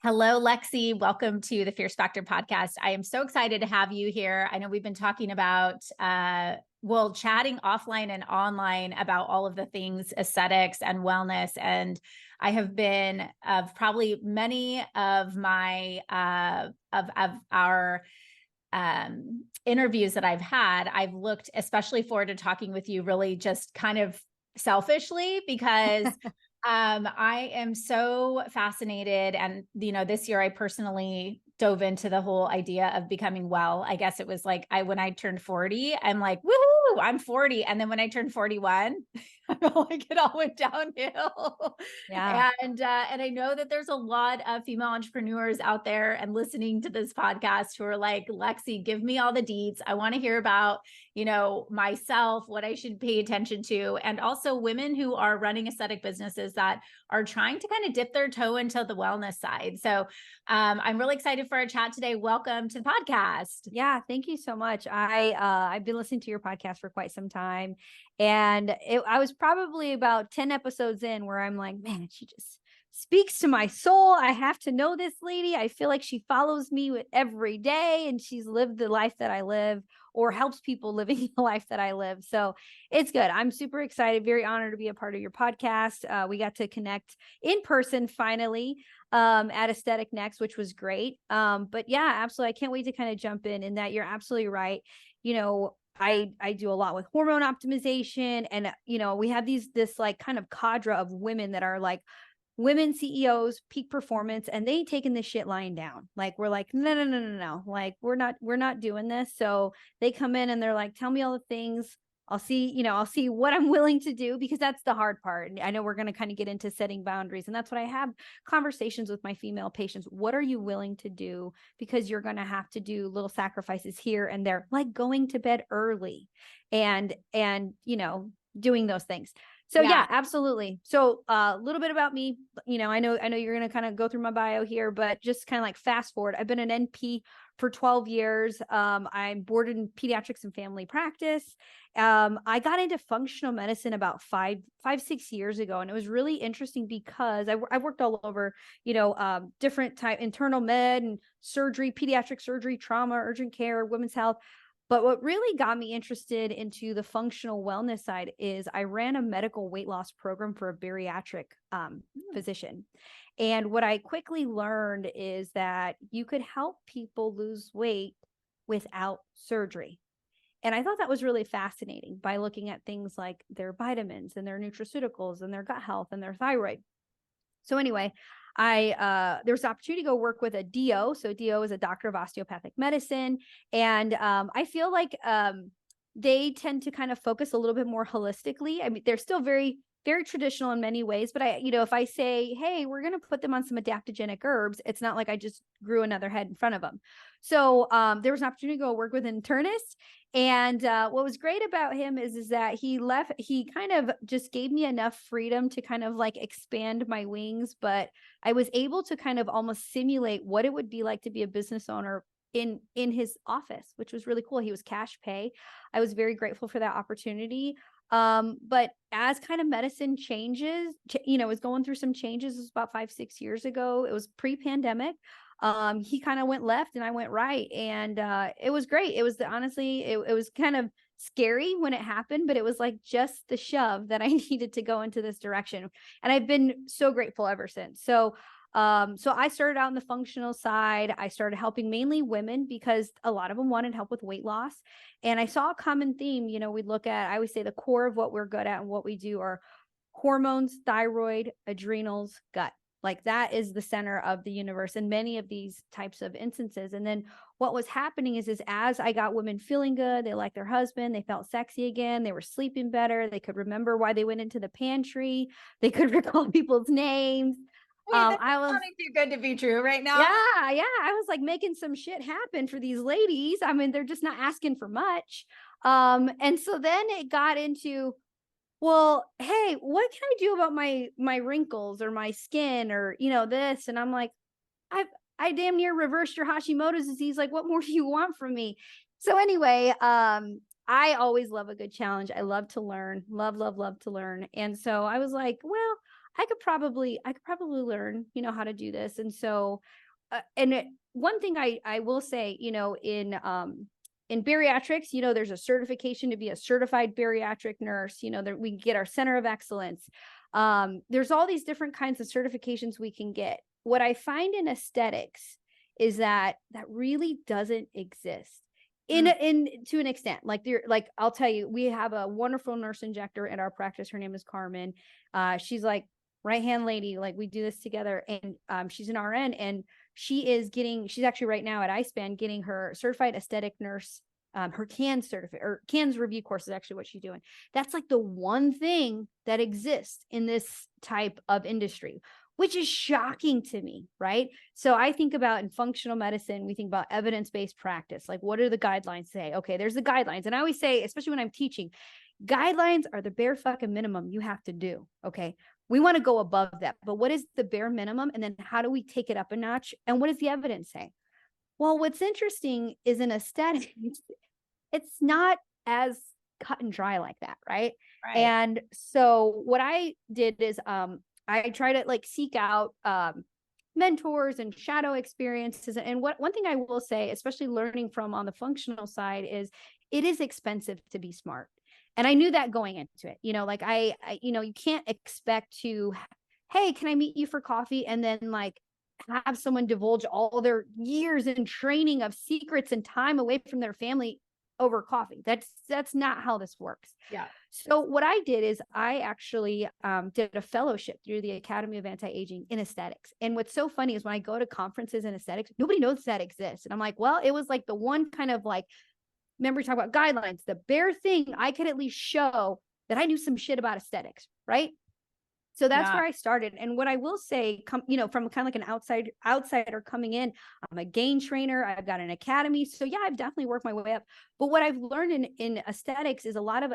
Hello, Lexi. Welcome to the Fierce Factor podcast. I am so excited to have you here. I know we've been talking about, chatting offline and online about all of the things aesthetics and wellness. And I have been of probably many of my, of our interviews that I've had, I've looked especially forward to talking with you really just kind of selfishly because I am so fascinated. And, this year I personally dove into the whole idea of becoming well. I guess it was like when I turned 40, I'm like, woohoo, I'm 40. And then when I turned 41, I felt like it all went downhill. Yeah. And I know that there's a lot of female entrepreneurs out there and listening to this podcast who are like, Lexi, give me all the deets. I want to hear about, myself, what I should pay attention to, and also women who are running aesthetic businesses that are trying to kind of dip their toe into the wellness side. So I'm really excited for our chat today. Welcome to the podcast. Yeah. Thank you so much. I've been listening to your podcast for quite some time, and I was probably about 10 episodes in where I'm like, man, she just speaks to my soul. I have to know this lady. I feel like she follows me with every day, and she's lived the life that I live, or helps people living the life that I live. So it's good. I'm super excited, very honored to be a part of your podcast. We got to connect in person finally at Aesthetic Next, which was great. But yeah, absolutely. I can't wait to kind of jump in that. You're absolutely right. I do a lot with hormone optimization, and we have this like kind of cadre of women that are like women CEOs, peak performance, and they taking this shit lying down. Like, we're like, no. Like, we're not doing this. So they come in and they're like, tell me all the things. I'll see what I'm willing to do, because that's the hard part. And I know we're going to kind of get into setting boundaries. And that's what I have conversations with my female patients. What are you willing to do? Because you're going to have to do little sacrifices here and there, like going to bed early and doing those things. So yeah, absolutely. So a little bit about me, I know you're going to kind of go through my bio here, but just kind of like fast forward. I've been an NP for 12 years. I'm boarded in pediatrics and family practice. I got into functional medicine about 6 years ago. And it was really interesting because I worked all over, different type internal med and surgery, pediatric surgery, trauma, urgent care, women's health. But what really got me interested into the functional wellness side is I ran a medical weight loss program for a bariatric physician. And what I quickly learned is that you could help people lose weight without surgery. And I thought that was really fascinating by looking at things like their vitamins and their nutraceuticals and their gut health and their thyroid. So anyway, there was an opportunity to go work with a DO. So DO is a doctor of osteopathic medicine. And I feel like they tend to kind of focus a little bit more holistically. I mean, they're still very, very traditional in many ways, but if I say, hey, we're going to put them on some adaptogenic herbs, it's not like I just grew another head in front of them. So there was an opportunity to go work with an internist. And what was great about him is that he kind of just gave me enough freedom to kind of like expand my wings, but I was able to kind of almost simulate what it would be like to be a business owner in his office, which was really cool. He was cash pay. I was very grateful for that opportunity. But as kind of medicine changes, was going through some changes. It was about 5-6 years ago. It was pre-pandemic. He kind of went left and I went right, and it was great. It was honestly, it was kind of scary when it happened, but it was like just the shove that I needed to go into this direction. And I've been so grateful ever since. So I started out on the functional side. I started helping mainly women because a lot of them wanted help with weight loss. And I saw a common theme. We'd look at, I always say the core of what we're good at and what we do are hormones, thyroid, adrenals, gut. Like that is the center of the universe in many of these types of instances. And then what was happening is as I got women feeling good, they liked their husband, they felt sexy again, they were sleeping better, they could remember why they went into the pantry, they could recall people's names. Wait, I was sounding too good to be true right now. Yeah. I was like making some shit happen for these ladies. I mean, they're just not asking for much. And so then it got into, well, hey, what can I do about my wrinkles or my skin or this? And I'm like, I damn near reversed your Hashimoto's disease. Like, what more do you want from me? So anyway, I always love a good challenge. I love to learn, love to learn. And so I was like, well, I could probably learn, how to do this. And so, one thing I will say, in bariatrics, there's a certification to be a certified bariatric nurse, that we get our center of excellence. There's all these different kinds of certifications we can get. What I find in aesthetics is that really doesn't exist in to an extent. Like I'll tell you, we have a wonderful nurse injector at our practice. Her name is Carmen. She's like right hand lady. Like we do this together, and she's an RN, and she's actually right now at iSpan getting her certified aesthetic nurse. Her CANS review course is actually what she's doing. That's like the one thing that exists in this type of industry, which is shocking to me, right? So I think about in functional medicine, we think about evidence-based practice. Like, what do the guidelines say? Okay, there's the guidelines. And I always say, especially when I'm teaching, guidelines are the bare fucking minimum you have to do, okay? We want to go above that, but what is the bare minimum? And then how do we take it up a notch? And what does the evidence say? Well, what's interesting is in aesthetics, it's not as cut and dry like that, right? Right. And so what I did is I try to like seek out mentors and shadow experiences. And one thing I will say, especially learning from on the functional side, is it is expensive to be smart. And I knew that going into it, like I you can't expect to, hey, can I meet you for coffee? And then like have someone divulge all their years in training of secrets and time away from their family over coffee. That's not how this works. Yeah. So what I did is I actually did a fellowship through the Academy of Anti-Aging in aesthetics. And what's so funny is when I go to conferences in aesthetics, nobody knows that exists. And I'm like, well, it was like the one kind of like, remember we talk about guidelines, the bare thing I could at least show that I knew some shit about aesthetics, right? So that's where I started. And what I will say, from kind of like an outsider coming in, I'm a gain trainer. I've got an academy. So yeah, I've definitely worked my way up. But what I've learned in aesthetics is a lot of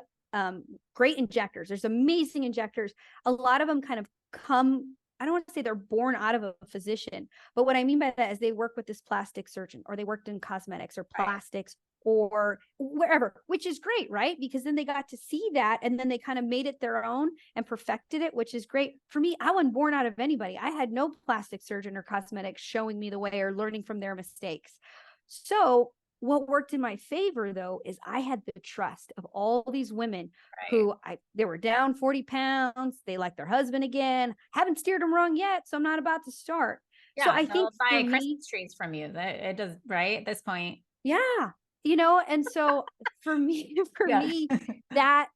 great injectors. There's amazing injectors. A lot of them kind of come, I don't want to say they're born out of a physician, but what I mean by that is they work with this plastic surgeon, or they worked in cosmetics or plastics, or wherever, which is great, right? Because then they got to see that, and then they kind of made it their own and perfected it, which is great. For me, I wasn't born out of anybody. I had no plastic surgeon or cosmetics showing me the way or learning from their mistakes. So what worked in my favor, though, is I had the trust of all these women who they were down 40 pounds. They like their husband again. Haven't steered them wrong yet, so I'm not about to start. Yeah, so I think buy Christmas trees from you. That it does, right? At this point. Yeah. And so for me, that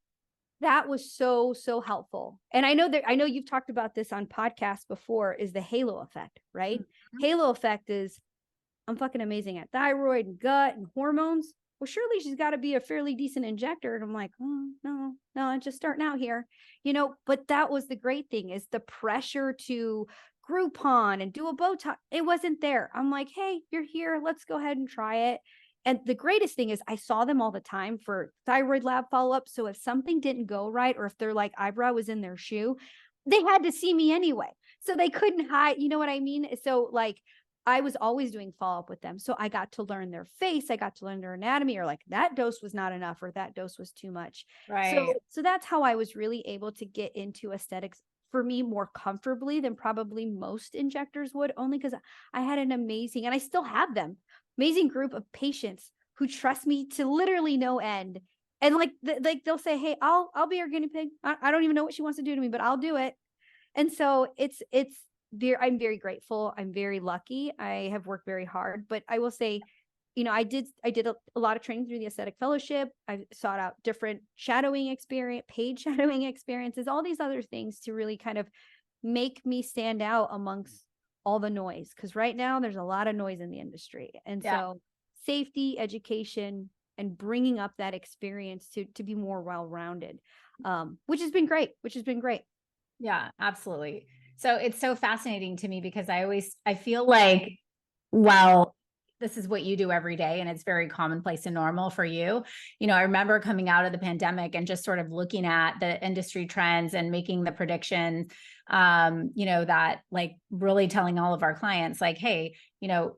was so helpful. And I know you've talked about this on podcasts before, is the halo effect, right? Mm-hmm. Halo effect is, I'm fucking amazing at thyroid and gut and hormones. Well, surely she's got to be a fairly decent injector. And I'm like, oh, no, I'm just starting out here, but that was the great thing, is the pressure to Groupon and do a Botox. It wasn't there. I'm like, hey, you're here. Let's go ahead and try it. And the greatest thing is I saw them all the time for thyroid lab follow-up. So if something didn't go right, or if their like eyebrow was in their shoe, they had to see me anyway. So they couldn't hide. You know what I mean? So like I was always doing follow-up with them. So I got to learn their face. I got to learn their anatomy, or like that dose was not enough, or that dose was too much. Right. So that's how I was really able to get into aesthetics, for me, more comfortably than probably most injectors would, only because I had an amazing, and I still have them, amazing group of patients who trust me to literally no end. And like they'll say, hey, I'll be your guinea pig. I don't even know what she wants to do to me, but I'll do it. And so I'm very grateful. I'm very lucky. I have worked very hard, but I will say, I did a lot of training through the aesthetic fellowship. I sought out different paid shadowing experiences, all these other things to really kind of make me stand out amongst all the noise. Because right now there's a lot of noise in the industry. And so safety, education, and bringing up that experience to be more well-rounded, which has been great. Yeah, absolutely. So it's so fascinating to me, because I feel like, well, this is what you do every day, and it's very commonplace and normal for you. I remember coming out of the pandemic and just sort of looking at the industry trends and making the predictions, that like really telling all of our clients, like, hey, the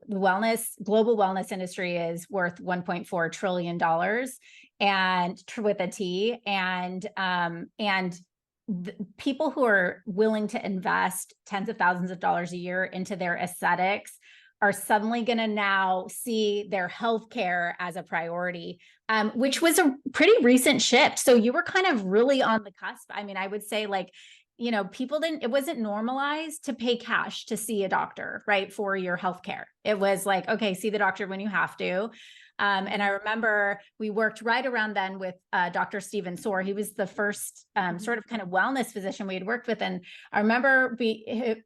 global wellness industry is worth $1.4 trillion, and with a T, and people who are willing to invest tens of thousands of dollars a year into their aesthetics are suddenly going to now see their healthcare as a priority, which was a pretty recent shift. So you were kind of really on the cusp. I mean, I would say like, people it wasn't normalized to pay cash to see a doctor, right? For your healthcare. It was like, okay, see the doctor when you have to. And I remember we worked right around then with Dr. Stephen Soar. He was the first sort of kind of wellness physician we had worked with. And I remember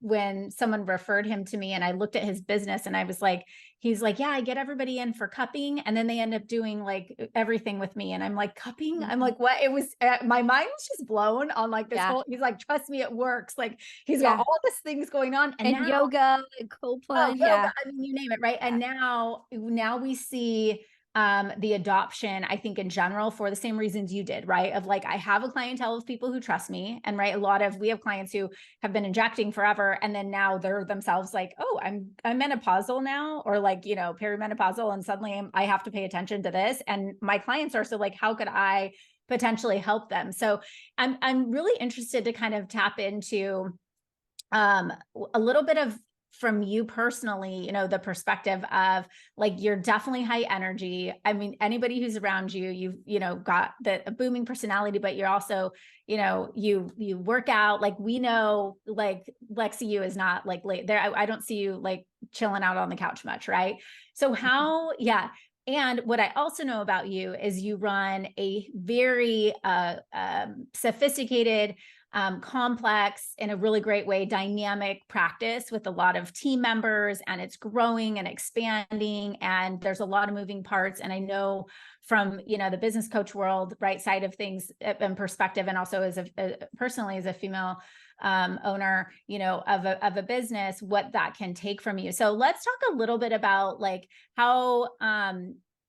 when someone referred him to me and I looked at his business and I was like, he's like, yeah, I get everybody in for cupping. And then they end up doing like everything with me. And I'm like, cupping? I'm like, what? It was, my mind was just blown on like this whole, he's like, trust me, it works. Like he's got all these things going on. And now, yoga and cold plunge. yoga, I mean, you name it, right? And now we see the adoption, I think in general, for the same reasons you did, right? Of like, I have a clientele of people who trust me. And right, we have clients who have been injecting forever. And then now they're themselves like, oh, I'm menopausal now, or like, perimenopausal. And suddenly I have to pay attention to this. And my clients are so like, how could I potentially help them? So I'm really interested to kind of tap into a little bit of from you personally, the perspective of like, you're definitely high energy. I mean, anybody who's around you, you've, got a booming personality, but you're also, you work out. Like we know, like Lexi Yoo is not like late there. I don't see you like chilling out on the couch much. Right. So yeah. And what I also know about you is you run a very sophisticated, complex, in a really great way, dynamic practice with a lot of team members, and it's growing and expanding, and there's a lot of moving parts. And I know from, the business coach world, right side of things and perspective, and also as personally as a female owner, of a business, what that can take from you. So let's talk a little bit about like how,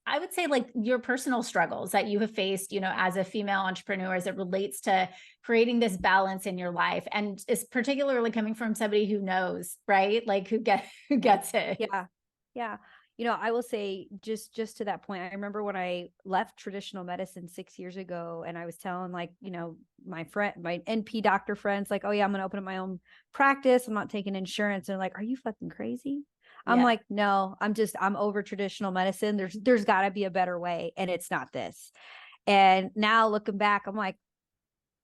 I would say like your personal struggles that you have faced, as a female entrepreneur, as it relates to creating this balance in your life. And is particularly coming from somebody who knows, right? Like who gets it. Yeah. Yeah. I will say just to that point, I remember when I left traditional medicine 6 years ago, and I was telling like, my NP doctor friends, like, oh yeah, I'm going to open up my own practice. I'm not taking insurance. And they're like, are you fucking crazy? I'm like, no, I'm over traditional medicine. There's gotta be a better way. And it's not this. And now looking back, I'm like,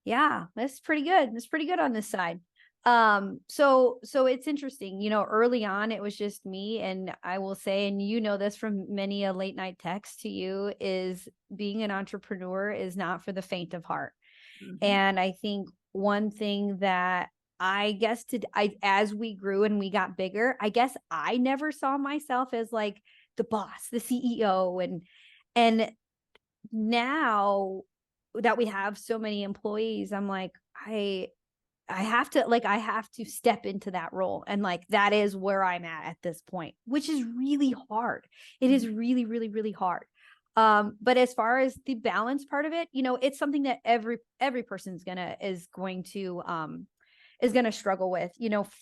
yeah, that's pretty good. That's pretty good on this side. So it's interesting, early on, it was just me. And I will say, and this from many a late night text to you, is being an entrepreneur is not for the faint of heart. Mm-hmm. And I think one thing that I guess as we grew and we got bigger, I guess I never saw myself as like the boss, the CEO. And now that we have so many employees, I'm like, I have to step into that role. And like, that is where I'm at this point, which is really hard. It is really, really, really hard. But as far as the balance part of it, it's something that every person is going to struggle with.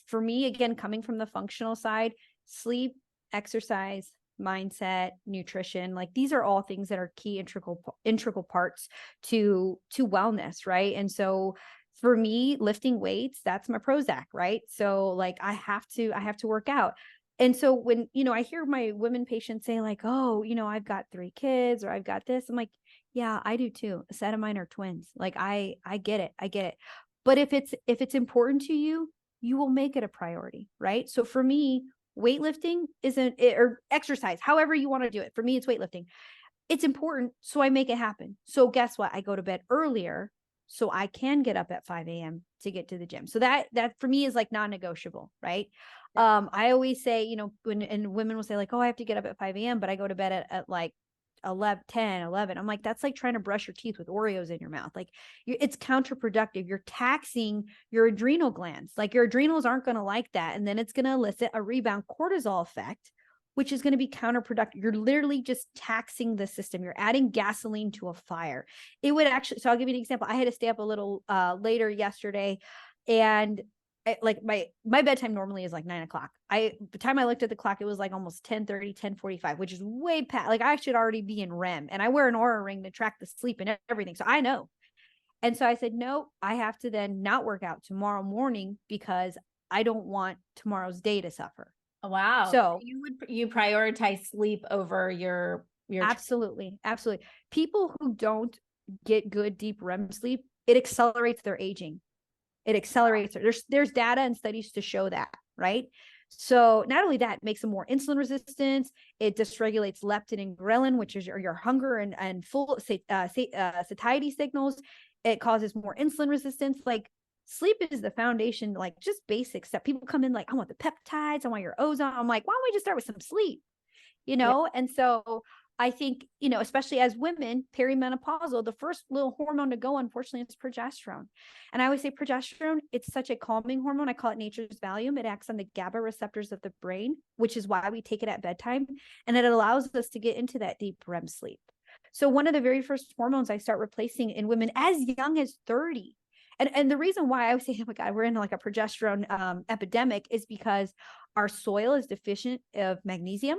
For me, again, coming from the functional side, sleep, exercise, mindset, nutrition, like these are all things that are key integral parts to wellness, right? And so for me, lifting weights, that's my Prozac, right? So like I have to work out. And so when, I hear my women patients say like, oh, I've got 3 kids, or I've got this, I'm like, yeah, I do too. A set of mine are twins. Like I get it. But if it's important to you, you will make it a priority, right? So for me, weightlifting or exercise, however you want to do it. For me, it's weightlifting. It's important, so I make it happen. So guess what? I go to bed earlier so I can get up at 5 a.m. to get to the gym. So that for me is like non-negotiable, right? I always say, when women will say like, oh, I have to get up at 5 a.m., but I go to bed at like 10, 11. I'm like, that's like trying to brush your teeth with Oreos in your mouth. Like it's counterproductive. You're taxing your adrenal glands. Like your adrenals aren't going to like that. And then it's going to elicit a rebound cortisol effect, which is going to be counterproductive. You're literally just taxing the system. You're adding gasoline to a fire. It would actually, so I'll give you an example. I had to stay up a little later yesterday, and like my bedtime normally is like 9 o'clock. The time I looked at the clock, it was like almost 10:30, 10:45, which is way past, like I should already be in REM, and I wear an Aura ring to track the sleep and everything. So I know. And so I said, no, I have to then not work out tomorrow morning because I don't want tomorrow's day to suffer. Wow. So You prioritize sleep over your absolutely. Absolutely. People who don't get good deep REM sleep, it accelerates their aging. It accelerates. There's data and studies to show that, right? So not only that, it makes them more insulin resistant. It dysregulates leptin and ghrelin, which is your hunger and full satiety signals. It causes more insulin resistance. Like sleep is the foundation, like just basic stuff. People come in like, I want the peptides, I want your ozone. I'm like, why don't we just start with some sleep? And so I think, especially as women, perimenopausal, the first little hormone to go, unfortunately, is progesterone. And I always say progesterone, it's such a calming hormone. I call it nature's Valium. It acts on the GABA receptors of the brain, which is why we take it at bedtime. And it allows us to get into that deep REM sleep. So one of the very first hormones I start replacing in women as young as 30. And the reason why I would say, oh my God, we're in like a progesterone epidemic is because our soil is deficient of magnesium.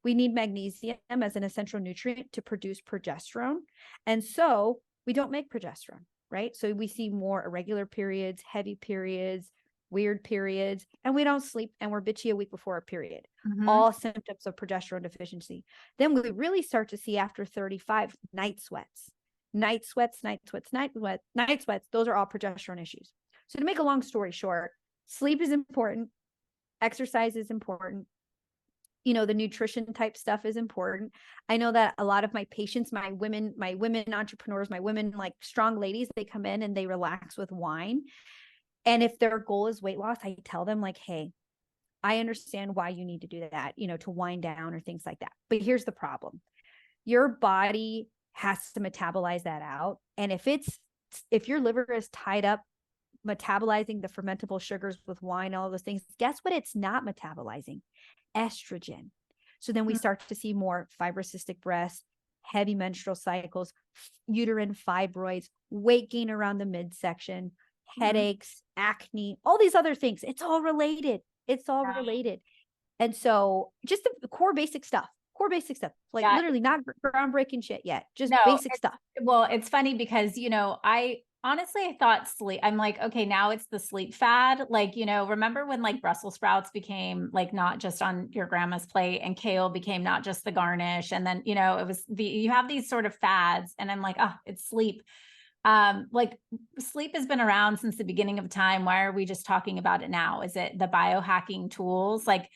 We need magnesium as an essential nutrient to produce progesterone. And so we don't make progesterone, right? So we see more irregular periods, heavy periods, weird periods, and we don't sleep and we're bitchy a week before a period. Mm-hmm. All symptoms of progesterone deficiency. Then we really start to see after 35 night sweats. Night sweats. Those are all progesterone issues. So to make a long story short, sleep is important. Exercise is important. The nutrition type stuff is important. I know that a lot of my patients, my women entrepreneurs, my women like strong ladies, they come in and they relax with wine. And if their goal is weight loss, I tell them like, hey, I understand why you need to do that, to wind down or things like that. But here's the problem. Your body has to metabolize that out. And if your liver is tied up metabolizing the fermentable sugars with wine, all those things, guess what? It's not metabolizing estrogen. So then we start to see more fibrocystic breasts, heavy menstrual cycles, uterine fibroids, weight gain around the midsection, headaches, acne, all these other things. It's all related. And so just the core basic stuff, like literally not groundbreaking shit yet, just basic stuff. Well, it's funny because, I thought sleep, I'm like, okay, now it's the sleep fad. Like, remember when like Brussels sprouts became like not just on your grandma's plate and kale became not just the garnish. And then, it was you have these sort of fads and I'm like, oh, it's sleep. Like sleep has been around since the beginning of time. Why are we just talking about it now? Is it the biohacking tools? Like,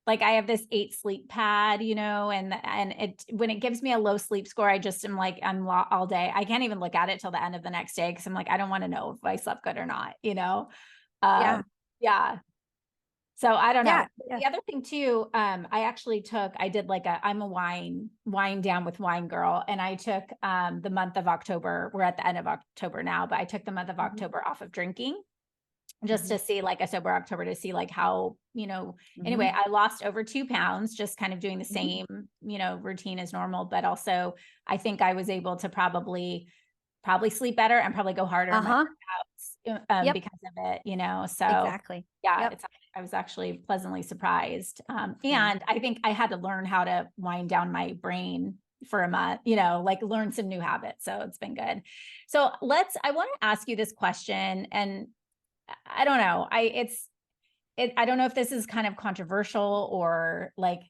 like I have this 8 sleep pad, and it, when it gives me a low sleep score, I just am like, I'm all day. I can't even look at it till the end of the next day. Cause I'm like, I don't want to know if I slept good or not, Yeah. So I don't know. Yeah. The other thing too, I did like I'm a wine down with wine girl. And I took the month of October. We're at the end of October now, but I took the month of October off of drinking just to see like a sober October to see like how, anyway, I lost over 2 pounds, just kind of doing the same, routine as normal. But also I think I was able to probably sleep better and probably go harder in my workouts because of it, so exactly. I was actually pleasantly surprised. And I think I had to learn how to wind down my brain for a month, like learn some new habits. So it's been good. So I want to ask you this question, and I don't know. I don't know if this is kind of controversial or like,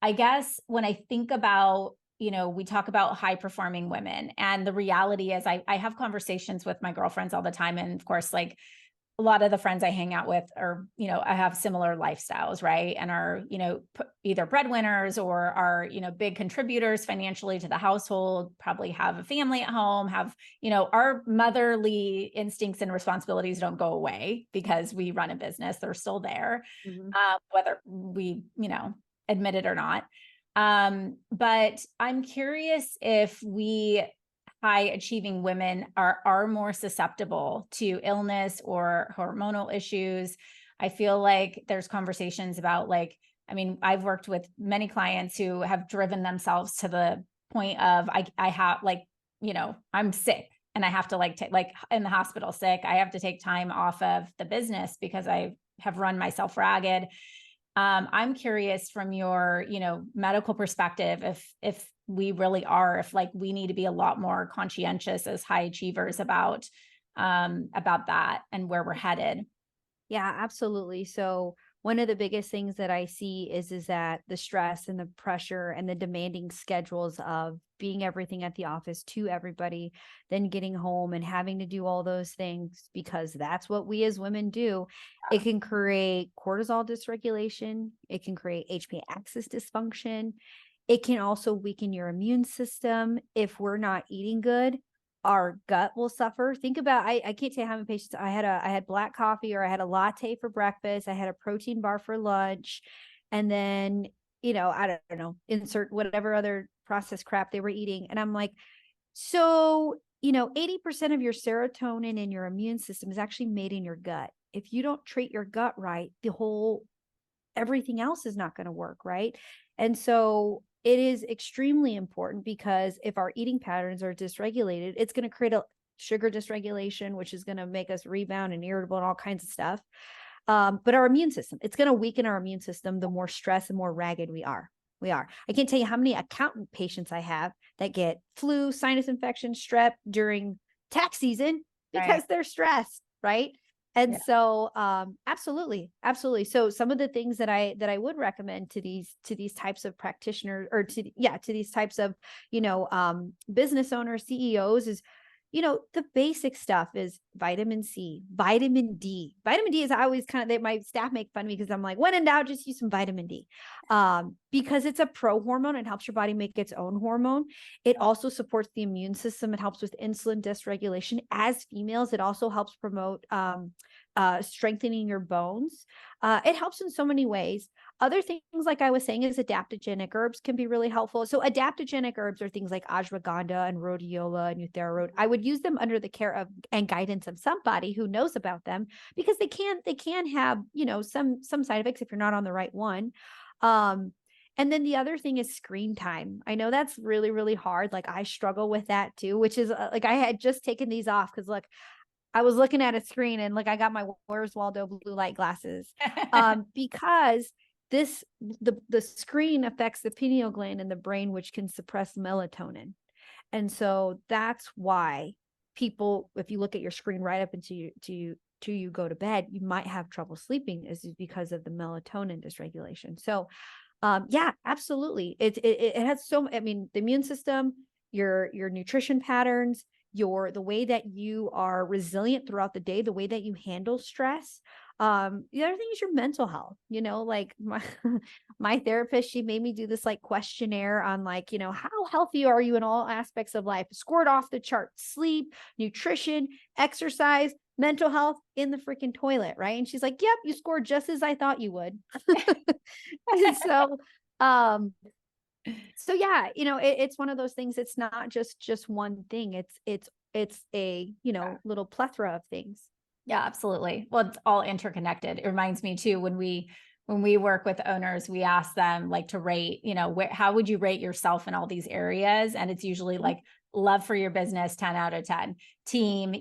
I guess when I think about, we talk about high performing women, and the reality is I have conversations with my girlfriends all the time. And of course, like a lot of the friends I hang out with are, I have similar lifestyles, right? And are, either breadwinners or are, big contributors financially to the household, probably have a family at home, have, our motherly instincts and responsibilities don't go away because we run a business. They're still there, whether we, admit it or not. But I'm curious if high achieving women are more susceptible to illness or hormonal issues. I feel like there's conversations about like, I've worked with many clients who have driven themselves to the point of I have like, I'm sick and I have to like in the hospital sick. I have to take time off of the business because I have run myself ragged. I'm curious from your, medical perspective, if we really are, if like we need to be a lot more conscientious as high achievers about that and where we're headed. Yeah, absolutely. So one of the biggest things that I see is that the stress and the pressure and the demanding schedules of being everything at the office to everybody, then getting home and having to do all those things because that's what we as women do. It can create cortisol dysregulation. It can create HPA axis dysfunction. It can also weaken your immune system if we're not eating good. Our gut will suffer. Think about, I can't tell you how many patients I had black coffee, or I had a latte for breakfast. I had a protein bar for lunch. And then, I don't know, insert whatever other processed crap they were eating. And I'm like, so, 80% of your serotonin in your immune system is actually made in your gut. If you don't treat your gut right, everything else is not going to work, right? And so it is extremely important, because if our eating patterns are dysregulated, it's going to create a sugar dysregulation, which is going to make us rebound and irritable and all kinds of stuff. But our immune system, it's going to weaken our immune system the more stressed and more ragged we are. I can't tell you how many accountant patients I have that get flu, sinus infection, strep during tax season because they're stressed, right? And so, absolutely. So some of the things that I would recommend to these types of practitioners, or to these types of, business owners, CEOs, is, the basic stuff is vitamin C, vitamin D. Vitamin D is always my staff make fun of me because I'm like, when in doubt, just use some vitamin D. Because it's a pro-hormone. It helps your body make its own hormone. It also supports the immune system. It helps with insulin dysregulation. As females, it also helps promote strengthening your bones. It helps in so many ways. Other things, like I was saying, is adaptogenic herbs can be really helpful. So adaptogenic herbs are things like ashwagandha and rhodiola and euthero. I would use them under the care of and guidance of somebody who knows about them, because they can have, some side effects if you're not on the right one. And then the other thing is screen time. I know that's really, really hard. Like I struggle with that too, which is like I had just taken these off because look, I was looking at a screen and like I got my Where's Waldo blue light glasses, because the screen affects the pineal gland in the brain, which can suppress melatonin. And so that's why people, if you look at your screen right up until you go to bed, you might have trouble sleeping, is because of the melatonin dysregulation. So yeah, absolutely. It has the immune system, your nutrition patterns, the way that you are resilient throughout the day, the way that you handle stress. The other thing is your mental health. Like my therapist, she made me do this like questionnaire on like, how healthy are you in all aspects of life? Scored off the chart: sleep, nutrition, exercise, mental health, in the freaking toilet, right? And she's like, yep, you scored just as I thought you would. And so yeah, it's one of those things. It's not just one thing. It's a, little plethora of things. Yeah, absolutely. Well, it's all interconnected. It reminds me too, when we work with owners, we ask them like to rate, how would you rate yourself in all these areas? And it's usually like love for your business, 10 out of 10, team,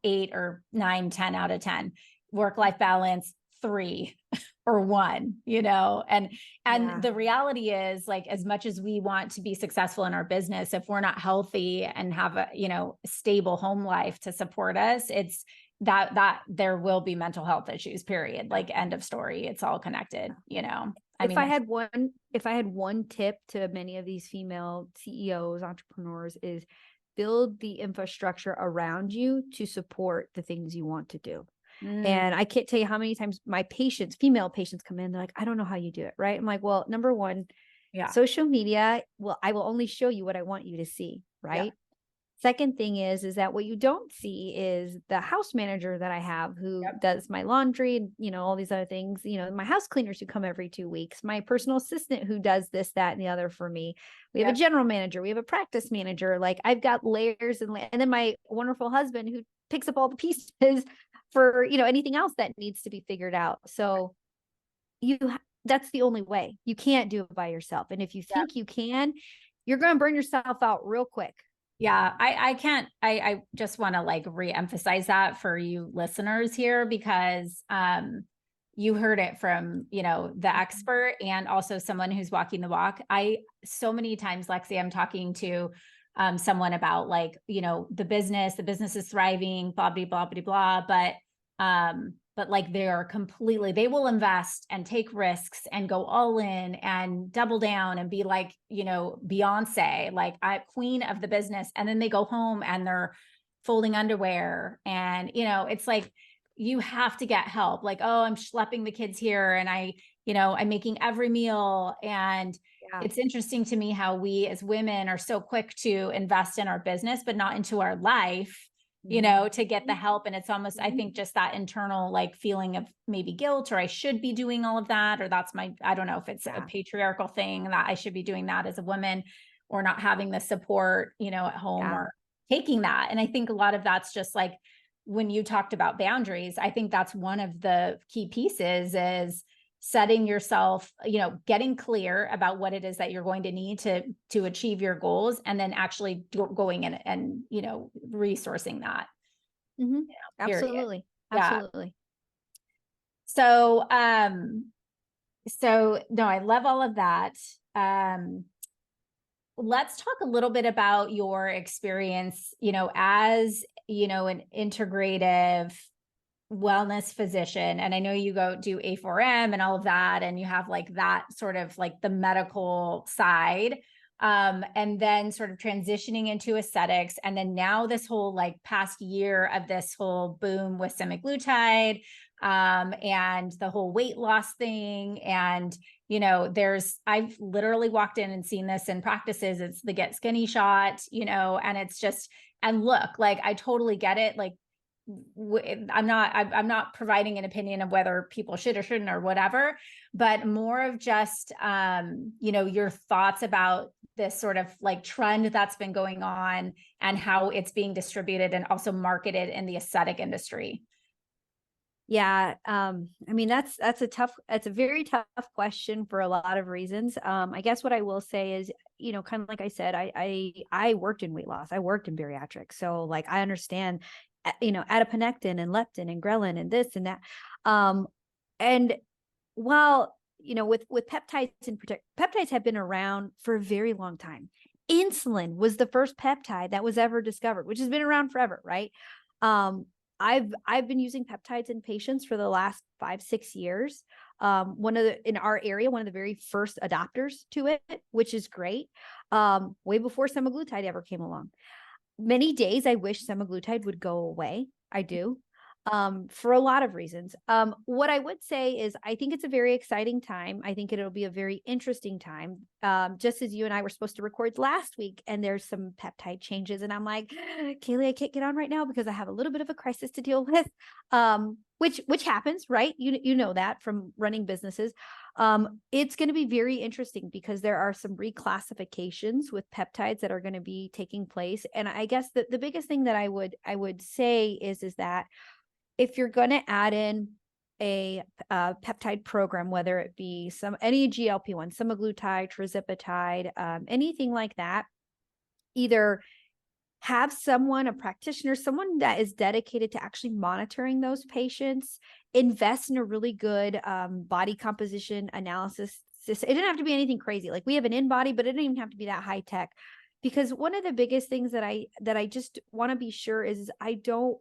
8 or 9, 10 out of 10, work-life balance, 3 or 1, and the reality is, like, as much as we want to be successful in our business, if we're not healthy and have a, stable home life to support us, it's that there will be mental health issues, period. Like, end of story. It's all connected, If I had one tip to many of these female CEOs, entrepreneurs, is build the infrastructure around you to support the things you want to do. And I can't tell you how many times my female patients come in, they're like, I don't know how you do it. Right. I'm like, well, number one, social media, I will only show you what I want you to see. Right. Yeah. Second thing is that what you don't see is the house manager that I have who does my laundry and, all these other things, my house cleaners who come every 2 weeks, my personal assistant who does this, that, and the other for me. We have a general manager. We have a practice manager. Like, I've got layers and then my wonderful husband who picks up all the pieces for, anything else that needs to be figured out. So that's the only way. You can't do it by yourself. And if you think you can, you're going to burn yourself out real quick. Yeah, I can't, I just want to like reemphasize that for you listeners here, because you heard it from, the expert and also someone who's walking the walk. So many times, Lexi, I'm talking to someone about like, the business is thriving, blah, blah, blah, blah, blah. But like they will invest and take risks and go all in and double down and be like, Beyonce, like queen of the business. And then they go home and they're folding underwear. And, it's like, you have to get help. Like, oh, I'm schlepping the kids here and I'm making every meal. And Yeah. it's interesting to me how we as women are so quick to invest in our business, but not into our life, to get the help. And it's almost, I think, just that internal like feeling of maybe guilt, or I should be doing all of that, or I don't know if it's a patriarchal thing that I should be doing that as a woman, or not having the support, at home, or taking that. And I think a lot of that's just like, when you talked about boundaries, I think that's one of the key pieces is setting yourself, getting clear about what it is that you're going to need to achieve your goals, and then actually going in and, resourcing that. Absolutely. Yeah. Absolutely. So, no, I love all of that. Let's talk a little bit about your experience, as, an integrative wellness physician. And I know you go do A4M and all of that, and you have like that sort of like the medical side, and then sort of transitioning into aesthetics. And then now this whole like past year of this whole boom with semaglutide, and the whole weight loss thing. And, I've literally walked in and seen this in practices. It's the get skinny shot, and it's just, and look, like, I totally get it. Like, I'm not providing an opinion of whether people should or shouldn't or whatever, but more of just, your thoughts about this sort of like trend that's been going on and how it's being distributed and also marketed in the aesthetic industry. Yeah. I mean, that's a very tough question for a lot of reasons. I guess what I will say is, kind of like I said, I worked in weight loss. I worked in bariatrics. So like, I understand, adiponectin and leptin and ghrelin and this and that. And while, with peptides peptides have been around for a very long time. Insulin was the first peptide that was ever discovered, which has been around forever. Right. I've been using peptides in patients for the last 5-6 years. In our area, one of the very first adopters to it, which is great. Way before semaglutide ever came along. Many days I wish semaglutide would go away. I do. For a lot of reasons. What I would say is I think it's a very exciting time. I think it'll be a very interesting time. Just as you and I were supposed to record last week, and there's some peptide changes, and I'm like, Kaylee, I can't get on right now because I have a little bit of a crisis to deal with. Which happens, right? You know that from running businesses. It's going to be very interesting because there are some reclassifications with peptides that are going to be taking place. And I guess the biggest thing that I would say is that if you're going to add in a peptide program, whether it be any GLP-1, semaglutide, tirzepatide, anything like that, either have a practitioner, someone that is dedicated to actually monitoring those patients, invest in a really good body composition analysis system. It didn't have to be anything crazy. Like we have an in-body, but it didn't even have to be that high tech. Because one of the biggest things that I just want to be sure is I don't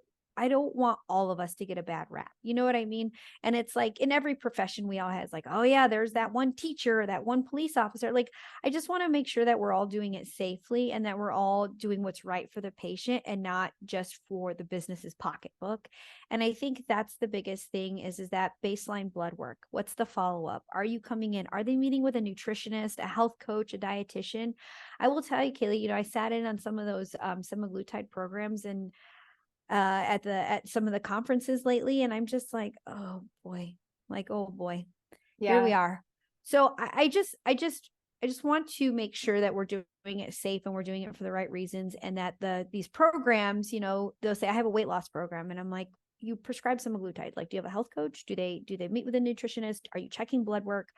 want all of us to get a bad rap. You know what I mean? And it's like in every profession we all have like, oh yeah, there's that one teacher, that one police officer. Like, I just want to make sure that we're all doing it safely and that we're all doing what's right for the patient and not just for the business's pocketbook. And I think that's the biggest thing is that baseline blood work. What's the follow-up? Are you coming in? Are they meeting with a nutritionist, a health coach, a dietitian? I will tell you, Kaylee, I sat in on some of those semaglutide programs and at some of the conferences lately, and I'm just like, oh boy, here we are. So I just want to make sure that we're doing it safe and we're doing it for the right reasons, and that these programs, they'll say I have a weight loss program, and I'm like, you prescribe semaglutide. Like, do you have a health coach? Do they meet with a nutritionist? Are you checking blood work?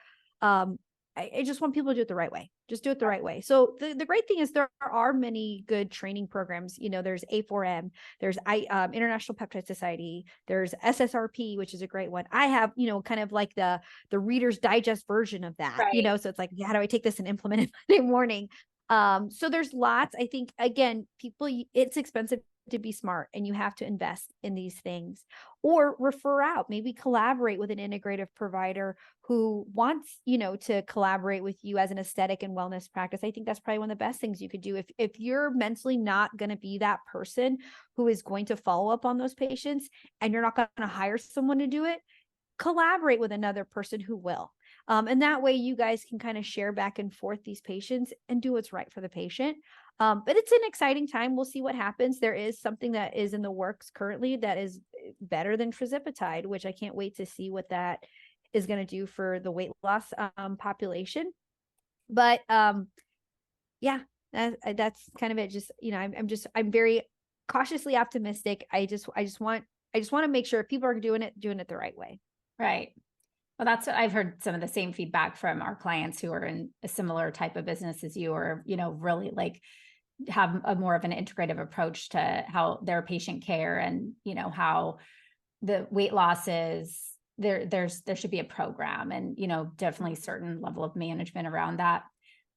I just want people to do it the right way. Just do it the right way. So the great thing is there are many good training programs. You know, there's A4M, there's International Peptide Society, there's SSRP, which is a great one. I have, you know, kind of like the Reader's Digest version of that, you Right. know, so it's like, how do I take this and implement it Monday morning? So there's lots. I think, again, people, it's expensive to be smart, and you have to invest in these things, or refer out, maybe collaborate with an integrative provider who wants, you know, to collaborate with you as an aesthetic and wellness practice. I think that's probably one of the best things you could do. If you're mentally not going to be that person who is going to follow up on those patients, and you're not going to hire someone to do it, collaborate with another person who will. And that way you guys can kind of share back and forth these patients and do what's right for the patient. But it's an exciting time. We'll see what happens. There is something that is in the works currently that is better than trizipatide, which I can't wait to see what that is going to do for the weight loss population. But yeah, that's kind of it. Just, you know, I'm very cautiously optimistic. I just want to make sure if people are doing it the right way. Right. Well, that's what I've heard, some of the same feedback from our clients who are in a similar type of business as you, or, you know, really like have a more of an integrative approach to how their patient care, and, you know, how the weight loss is there should be a program, and, you know, definitely certain level of management around that.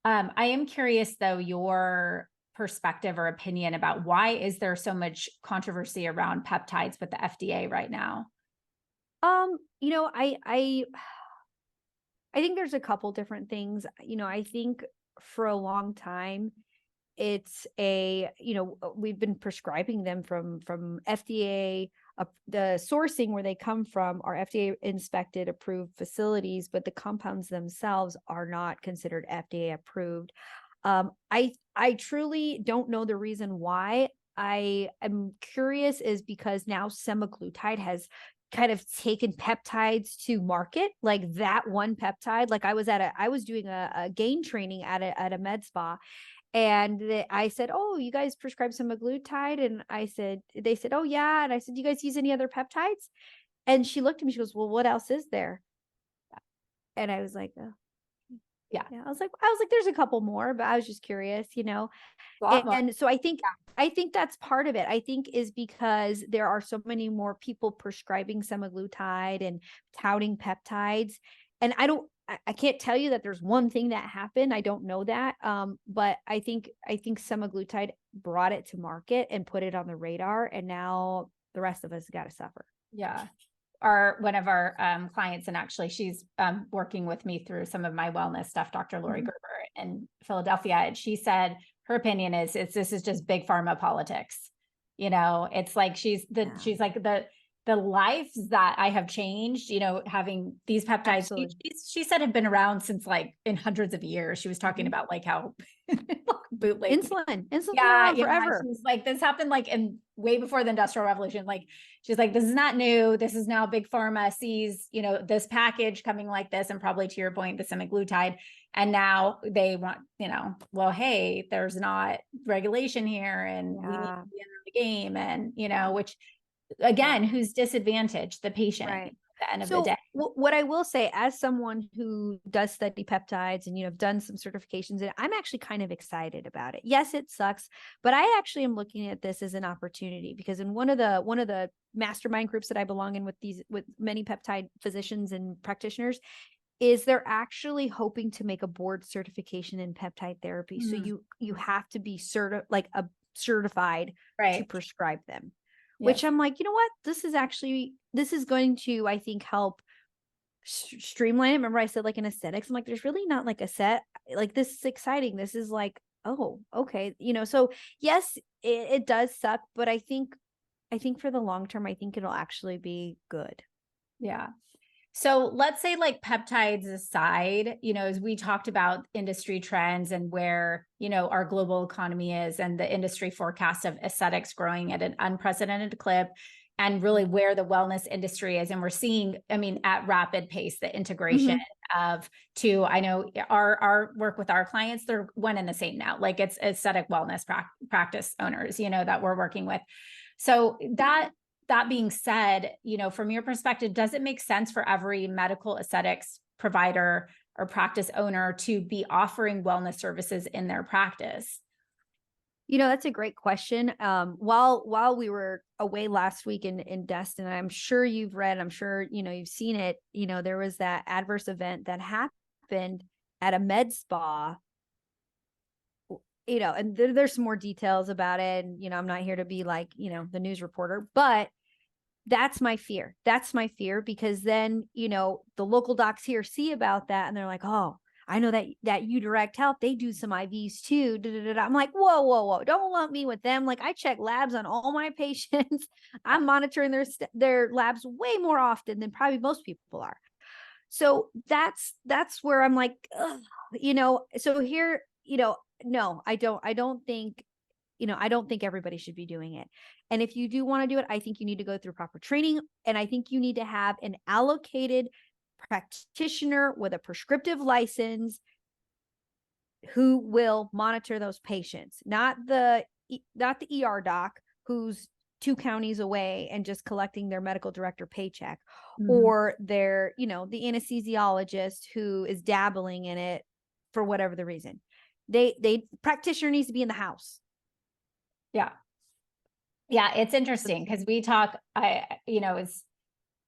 I am curious though, your perspective or opinion about why is there so much controversy around peptides with the FDA right now? You know, I think there's a couple different things. You know, I think for a long time, it's you know, we've been prescribing them from FDA, the sourcing where they come from are FDA inspected, approved facilities, but the compounds themselves are not considered FDA approved. I truly don't know the reason why. I am curious is because now semaglutide has kind of taken peptides to market, like that one peptide. Like I was doing a gain training at a med spa, and I said, "Oh, you guys prescribe semaglutide?" And they said, "Oh yeah." And I said, "Do you guys use any other peptides?" And she looked at me, she goes, "Well, what else is there?" And I was like, oh, Yeah. yeah. I was like, there's a couple more, but I was just curious, you know. A lot more. And so I think that's part of it. I think is because there are so many more people prescribing semaglutide and touting peptides. And I can't tell you that there's one thing that happened. I don't know that. But I think semaglutide brought it to market and put it on the radar. And now the rest of us got to suffer. Yeah. One of our clients, and actually she's working with me through some of my wellness stuff, Dr. Lori Mhm. Gerber in Philadelphia. And she said her opinion is this is just big pharma politics. You know, it's like she's like the lives that I have changed, you know, having these peptides, Absolutely. she said have been around since like in hundreds of years. She was talking Mhm. about like how bootleg. Insulin's been Yeah, around yeah. forever. She's like, this happened like in way before the Industrial Revolution. Like, she's like, this is not new. This is now big pharma sees, you know, this package coming like this, and probably to your point, the semaglutide. And now they want, you know, well, hey, there's not regulation here, and we need Yeah. to be in the game. And, you know, which again, who's disadvantaged? The patient Right. at the end of the So day. what I will say, as someone who does study peptides and, you know, have done some certifications, and I'm actually kind of excited about it. Yes, it sucks, but I actually am looking at this as an opportunity, because in one of the mastermind groups that I belong in with many peptide physicians and practitioners, is they're actually hoping to make a board certification in peptide therapy. So you have to be certified to Right. prescribe them, which Yes. I'm like, you know what? This is going to, I think, help streamline it. Remember I said like in aesthetics, I'm like, there's really not like a set, like this is exciting. This is like, oh, okay. You know, so yes, it does suck, but I think for the long term, I think it'll actually be good. Yeah. So let's say like peptides aside, you know, as we talked about industry trends and where, you know, our global economy is, and the industry forecast of aesthetics growing at an unprecedented clip, and really where the wellness industry is. And we're seeing, I mean, at rapid pace, the integration of two, I know our work with our clients, they're one and the same now. Like it's aesthetic wellness practice owners, you know, that we're working with. So that being said, you know, from your perspective, does it make sense for every medical aesthetics provider or practice owner to be offering wellness services in their practice? That's a great question. While we were away last week in Destin, I'm sure you've read, I'm sure, you've seen it, there was that adverse event that happened at a med spa, and there's some more details about it. And, I'm not here to be like, the news reporter, but that's my fear. That's my fear, because then, the local docs here see about that and they're like, oh, I know that you Direct Health, they do some IVs too. Da, da, da, da. I'm like, whoa, whoa, whoa. Don't lump me with them. Like, I check labs on all my patients. I'm monitoring their labs way more often than probably most people are. So that's where I'm like, ugh, so here, no, I don't think, I don't think everybody should be doing it. And if you do want to do it, I think you need to go through proper training. And I think you need to have an allocated practitioner with a prescriptive license who will monitor those patients, not the ER doc who's 2 counties away and just collecting their medical director paycheck, or their, the anesthesiologist who is dabbling in it for whatever the reason. Practitioner needs to be in the house. Yeah. Yeah. It's interesting because we talk, as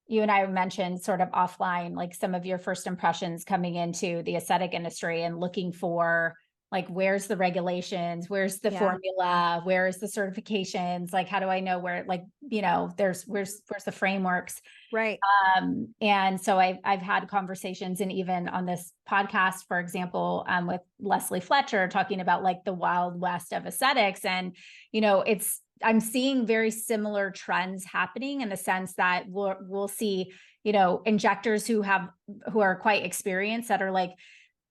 you and I mentioned sort of offline, like some of your first impressions coming into the aesthetic industry and looking for like, where's the regulations? Where's the formula? Where's the certifications? Like, how do I know where, like, where's the frameworks? Right. And so I've had conversations, and even on this podcast, for example, with Leslie Fletcher, talking about like the Wild West of aesthetics. And, I'm seeing very similar trends happening in the sense that we'll see, injectors who are quite experienced that are like,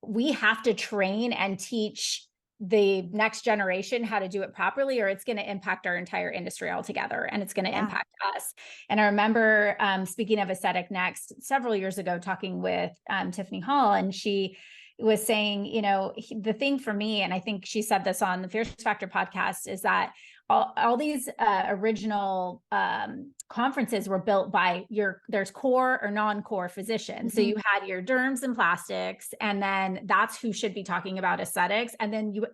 we have to train and teach the next generation how to do it properly, or it's going to impact our entire industry altogether, and it's going to impact us. And I remember speaking of Aesthetic Next several years ago, talking with Tiffany Hall, and she was saying, the thing for me, and I think she said this on the Fierce Factor podcast, is that all these original conferences were built by there's core or non-core physicians. So you had your derms and plastics, and then that's who should be talking about aesthetics. And then you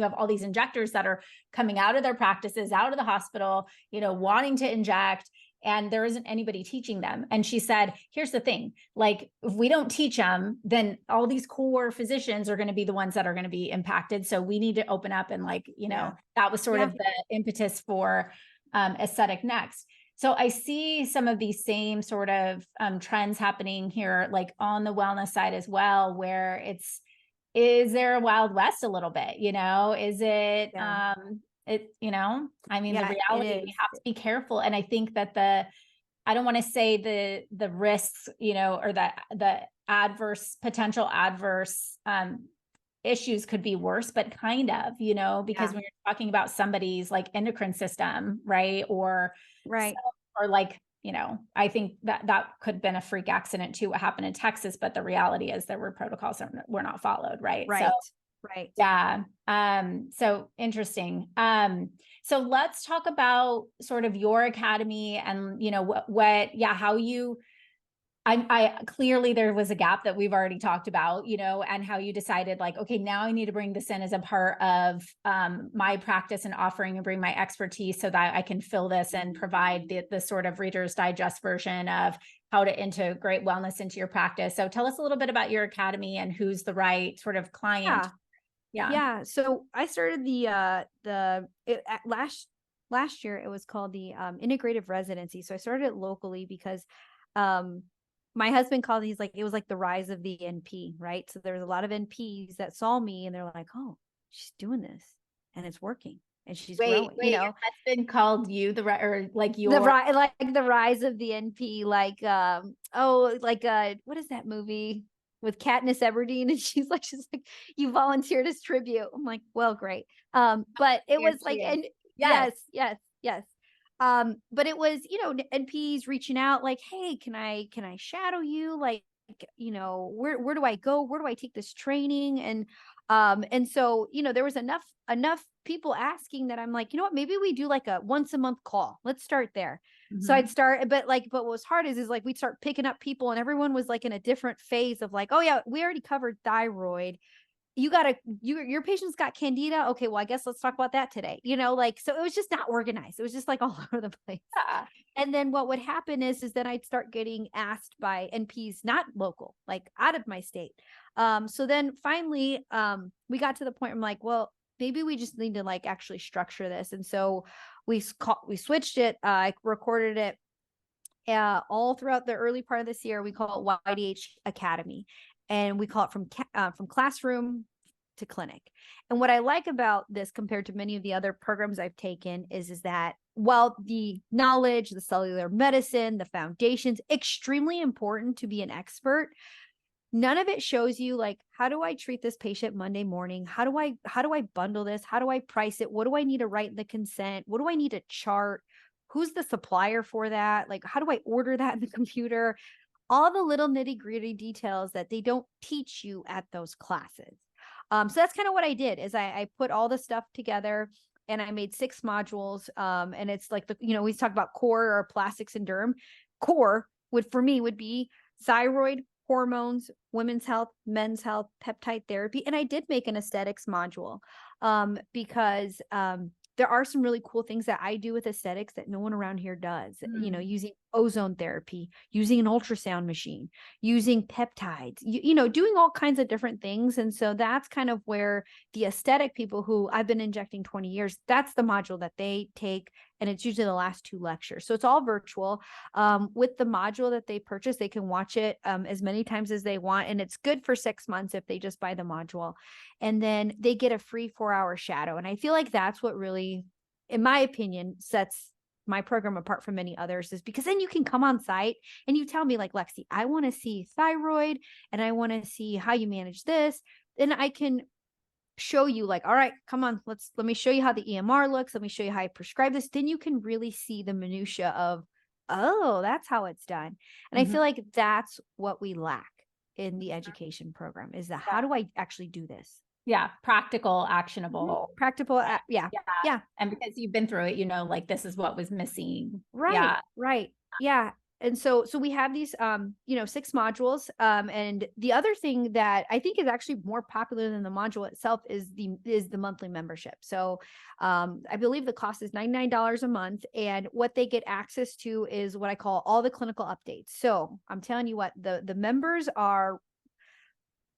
have all these injectors that are coming out of their practices, out of the hospital, wanting to inject, and there isn't anybody teaching them. And she said, here's the thing, like, if we don't teach them, then all these core physicians are going to be the ones that are going to be impacted. So we need to open up, and like, that was sort of the impetus for Aesthetic Next. So I see some of these same sort of trends happening here, like on the wellness side as well, where is there a Wild West a little bit, is it, I mean, the reality, we have to be careful. And I think that I don't want to say the risks, or the potential adverse issues could be worse, but kind of, because when you're talking about somebody's like endocrine system, right? Or like, I think that could have been a freak accident too, what happened in Texas, but the reality is there were protocols that were not followed. Right. Right. So, right. Yeah. So interesting. So let's talk about sort of your academy and, how you, I clearly there was a gap that we've already talked about, and how you decided like, okay, now I need to bring this in as a part of my practice and offering, and bring my expertise so that I can fill this and provide the sort of Reader's Digest version of how to integrate wellness into your practice. So tell us a little bit about your academy and who's the right sort of client. Yeah. So I started last year, it was called the integrative residency. So I started it locally because my husband called, he's like, it was like the rise of the NP, right? So there's a lot of NPs that saw me and they're like, oh, she's doing this and it's working. And she's growing. Your husband called you the rise of the NP, what is that movie with Katniss Everdeen? And she's like, you volunteered as tribute. I'm like, well, great. But it was like, and yes. But it was, NPs reaching out like, hey, can I shadow you? Like, where do I go? Where do I take this training? And And so, there was enough people asking that I'm like, you know what, maybe we do like a once a month call. Let's start there. So I'd start, but what was hard is like, we'd start picking up people and everyone was like in a different phase of like, oh yeah, we already covered thyroid. Your patient's got candida. Okay, well, I guess let's talk about that today. So it was just not organized. It was just like all over the place. Yeah. And then what would happen is then I'd start getting asked by NPs, not local, like out of my state. So then finally, we got to the point where I'm like, well, maybe we just need to like actually structure this. And so we switched it. I recorded it all throughout the early part of this year. We call it YDH Academy, and we call it from classroom to clinic. And what I like about this compared to many of the other programs I've taken is that while the knowledge, the cellular medicine, the foundations, extremely important to be an expert, none of it shows you like, how do I treat this patient Monday morning? How do I bundle this? How do I price it? What do I need to write in the consent? What do I need to chart? Who's the supplier for that? Like, how do I order that in the computer? All the little nitty-gritty details that they don't teach you at those classes. So that's kind of what I did is I put all the stuff together and I made 6 modules. And it's like, we talk about core or plastics and derm. Core for me would be thyroid, hormones, women's health, men's health, peptide therapy. And I did make an aesthetics module because there are some really cool things that I do with aesthetics that no one around here does, using ozone therapy, using an ultrasound machine, using peptides, doing all kinds of different things. And so that's kind of where the aesthetic people who I've been injecting 20 years, that's the module that they take. And it's usually the last 2 lectures. So it's all virtual. With the module that they purchase, they can watch it as many times as they want. And it's good for 6 months if they just buy the module. And then they get a free 4-hour shadow. And I feel like that's what really, in my opinion, sets my program apart from many others, is because then you can come on site and you tell me like, Lexi, I want to see thyroid and I want to see how you manage this. And I can show you like, all right, come on, let me show you how the EMR looks. Let me show you how I prescribe this. Then you can really see the minutia of, oh, that's how it's done. And I feel like that's what we lack in the education program is that how do I actually do this? Yeah. Practical, actionable. Practical. Yeah. And because you've been through it, like, this is what was missing. Right. Yeah. Right. Yeah. And so we have these, 6 modules. And the other thing that I think is actually more popular than the module itself is the monthly membership. So, I believe the cost is $99 a month. And what they get access to is what I call all the clinical updates. So I'm telling you what, the members are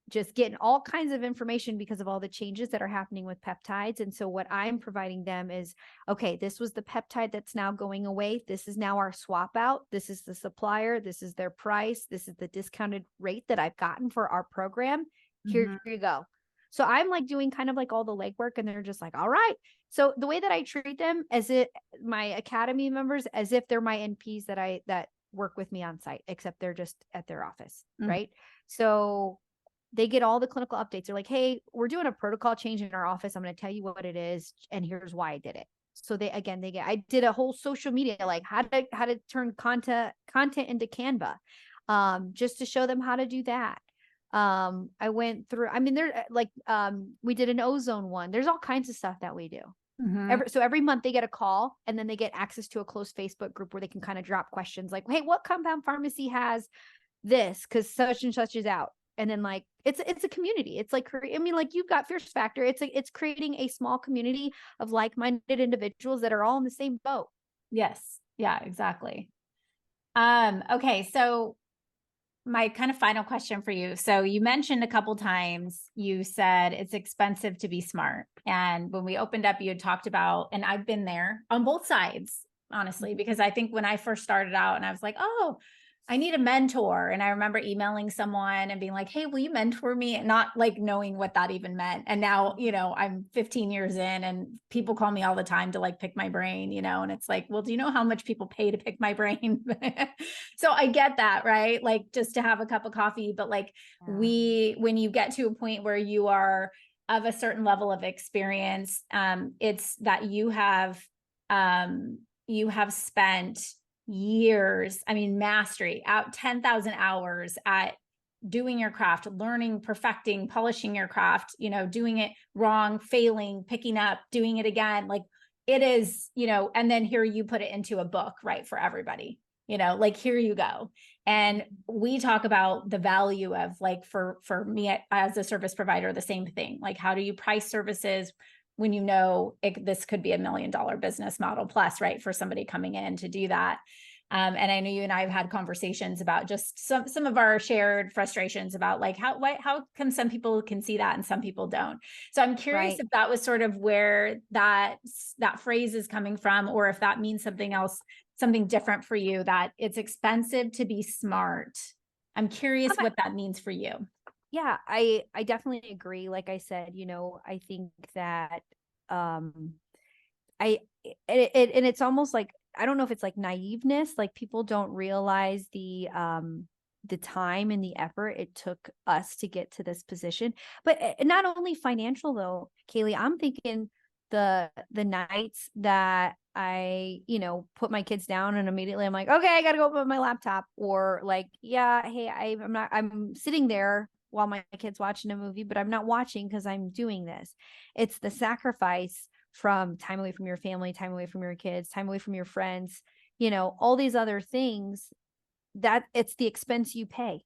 just getting all kinds of information because of all the changes that are happening with peptides. And so what I'm providing them is, okay, this was the peptide that's now going away. This is now our swap out. This is the supplier. This is their price. This is the discounted rate that I've gotten for our program. Here you go. So I'm like doing kind of like all the legwork and they're just like, all right. So the way that I treat them my academy members, as if they're my NPs that work with me on site, except they're just at their office. Right. So they get all the clinical updates. They're like, hey, we're doing a protocol change in our office. I'm going to tell you what it is. And here's why I did it. So I did a whole social media, like how to turn content into Canva, just to show them how to do that. I went through, they're like, we did an ozone one. There's all kinds of stuff that we do. Every month they get a call and then they get access to a closed Facebook group where they can kind of drop questions like, hey, what compound pharmacy has this? Cause such and such is out. And then like, it's a community. It's like, like you've got Fierce Factor. It's creating a small community of like-minded individuals that are all in the same boat. Yes. Yeah, exactly. Okay. So my kind of final question for you. So you mentioned a couple times, you said it's expensive to be smart. And when we opened up, you had talked about, and I've been there on both sides, honestly, because I think when I first started out and I was like, oh, I need a mentor. And I remember emailing someone and being like, hey, will you mentor me? And not like knowing what that even meant. And now, I'm 15 years in and people call me all the time to like pick my brain, and it's like, well, do you know how much people pay to pick my brain? So I get that, right? Like just to have a cup of coffee, but like when you get to a point where you are of a certain level of experience, it's that you have spent years, mastery out 10,000 hours at doing your craft, learning, perfecting, polishing your craft, you know, doing it wrong, failing, picking up, doing it again. Like it is, you know, and then here you put it into a book, right? For everybody, you know, like here you go. And we talk about the value of like, for me as a service provider, the same thing. Like, how do you price services when you know this could be $1 million business model plus, right? For somebody coming in to do that. And I know you and I have had conversations about just some of our shared frustrations about like how come some people can see that and some people don't. So I'm curious if that was sort of where that phrase is coming from, or if that means something else, something different for you, that it's expensive to be smart. I'm curious what that means for you. Yeah, I definitely agree. Like I said, you know, I think that and it's almost like, I don't know if it's like naiveness, like people don't realize the time and the effort it took us to get to this position. But not only financial though, Kaylee, I'm thinking the nights that I, you know, put my kids down and immediately I'm like, okay, I got to go open my laptop, or like, yeah, hey, I'm sitting there while my kid's watching a movie, but I'm not watching because I'm doing this. It's the sacrifice from time away from your family, time away from your kids, time away from your friends, you know, all these other things, that it's the expense you pay.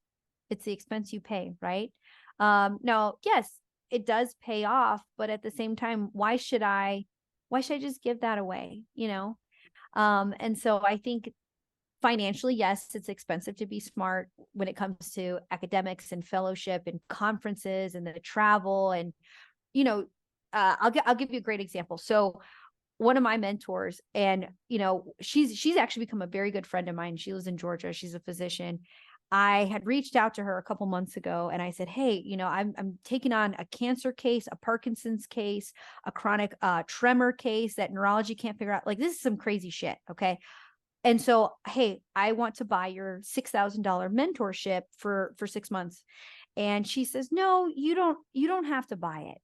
It's the expense you pay, right? Now, yes, it does pay off, but at the same time, why should I just give that away, you know? And so I think financially, yes, it's expensive to be smart when it comes to academics and fellowship and conferences and the travel. And, you know, I'll give you a great example. So one of my mentors, and, you know, she's actually become a very good friend of mine. She lives in Georgia. She's a physician. I had reached out to her a couple months ago and I said, hey, you know, I'm taking on a cancer case, a Parkinson's case, a chronic tremor case that neurology can't figure out. Like, this is some crazy shit. Okay. And so, hey, I want to buy your $6,000 mentorship for 6 months. And she says, no, you don't have to buy it.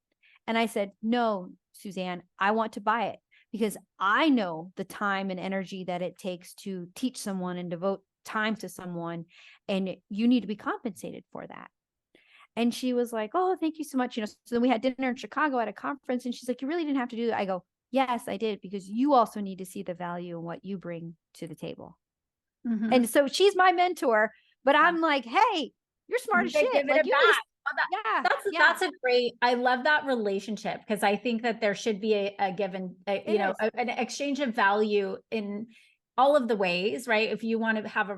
And I said, no, Suzanne, I want to buy it because I know the time and energy that it takes to teach someone and devote time to someone, and you need to be compensated for that. And she was like, oh, thank you so much. You know, so then we had dinner in Chicago at a conference, and she's like, you really didn't have to do that. I go, yes, I did, because you also need to see the value in what you bring to the table. Mm-hmm. And so she's my mentor, but I'm like, hey, you're smart as shit. Like, you back. That's a great, I love that relationship, because I think that there should be a given, you know, an exchange of value in all of the ways, right? If you want to have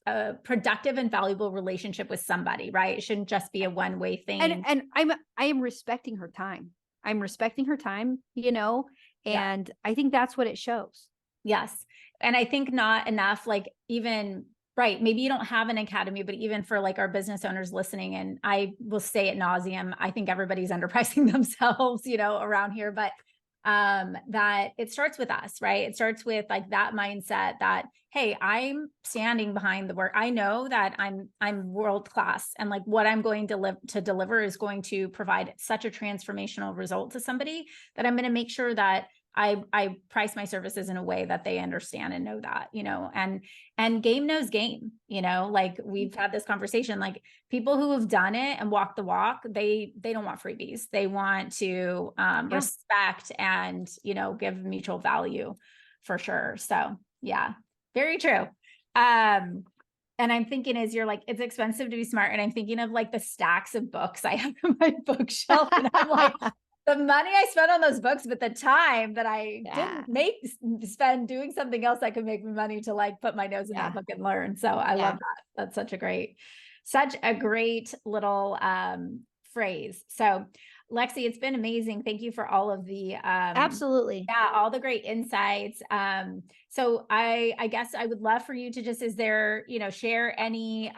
a productive and valuable relationship with somebody, right? It shouldn't just be a one-way thing. And I am respecting her time. I'm respecting her time, you know, and I think that's what it shows. Yes. And I think not enough, like, even, right, maybe you don't have an academy, but even for like our business owners listening, and I will say ad nauseum, I think everybody's underpricing themselves, you know, around here, but that it starts with us, right? It starts with like that mindset that, hey, I'm standing behind the work. I know that I'm world-class, and like what I'm going to deliver is going to provide such a transformational result to somebody, that I'm going to make sure that I price my services in a way that they understand and know that, you know, and game knows game, you know, like we've had this conversation, like people who have done it and walked the walk, they don't want freebies. They want to respect and, you know, give mutual value for sure. So yeah, very true. And I'm thinking, as you're like, it's expensive to be smart. And I'm thinking of like the stacks of books I have in my bookshelf. And I'm like, the money I spent on those books, but the time that I didn't spend doing something else that could make me money to like put my nose in that book and learn. So I love that. That's such a great little phrase. So Lexi, it's been amazing. Thank you for all of the absolutely. Yeah, all the great insights. So I guess I would love for you to just, is there, you know, share any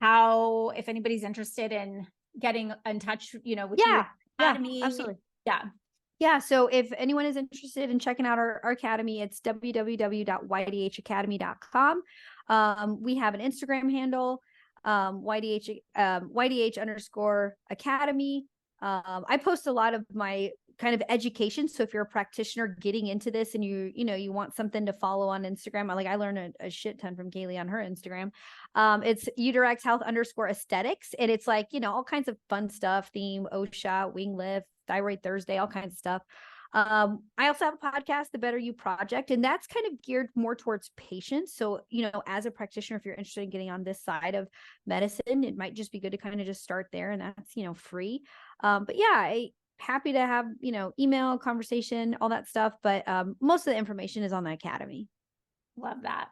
how, if anybody's interested in getting in touch, you know, with your academy. Yeah, absolutely. Yeah. Yeah. So if anyone is interested in checking out our academy, it's www.ydhacademy.com. We have an Instagram handle, ydh _academy. I post a lot of my kind of education. So if you're a practitioner getting into this and you want something to follow on Instagram, like I learned a shit ton from Kaylee on her Instagram. It's Uterex Health _aesthetics. And it's like, all kinds of fun stuff, theme, OSHA, wing lift, thyroid Thursday, all kinds of stuff. I also have a podcast, The Better You Project, and that's kind of geared more towards patients. So, as a practitioner, if you're interested in getting on this side of medicine, it might just be good to kind of just start there, and that's, free. But yeah, happy to have, email conversation, all that stuff. But most of the information is on the Academy. Love that.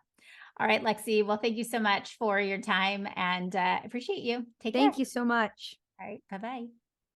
All right, Lexi. Well, thank you so much for your time, and appreciate you. Take care. Thank you so much. All right. Bye-bye.